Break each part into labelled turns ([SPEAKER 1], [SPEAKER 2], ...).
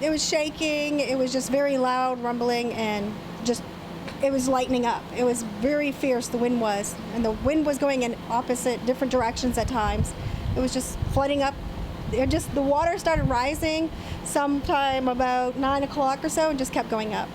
[SPEAKER 1] It was shaking, it was just very loud rumbling, and just, it was lightening up. It was very fierce, the wind was. And the wind was going in opposite, different directions at times. It was just flooding up. The water started rising sometime about 9 o'clock or so and just kept going up.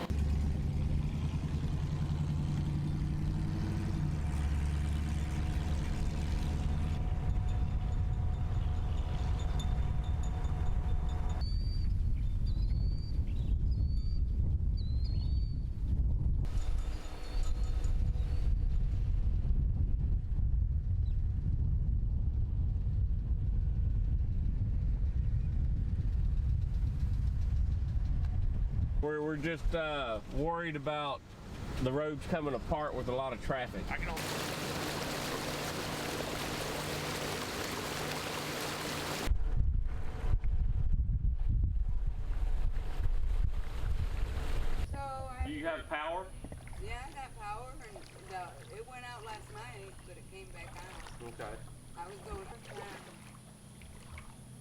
[SPEAKER 2] We're just worried about the roads coming apart with a lot of traffic. Do you have power?
[SPEAKER 3] Yeah, I have power, and it went out last night, but it came back on.
[SPEAKER 2] Okay.
[SPEAKER 3] I was going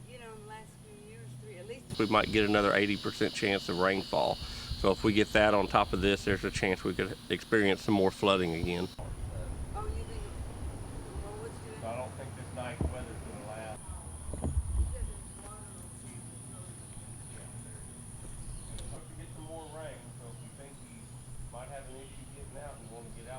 [SPEAKER 3] in the last few years, at least.
[SPEAKER 2] We might get another 80% chance of rainfall. So if we get that on top of this, there's a chance we could experience some more flooding again.
[SPEAKER 3] Oh, you think? Well, what's good?
[SPEAKER 2] I don't think this nice weather's going to last.
[SPEAKER 3] You said there's water on
[SPEAKER 2] Hope to get some more rain, so if you think you might have an issue getting out and want to get out.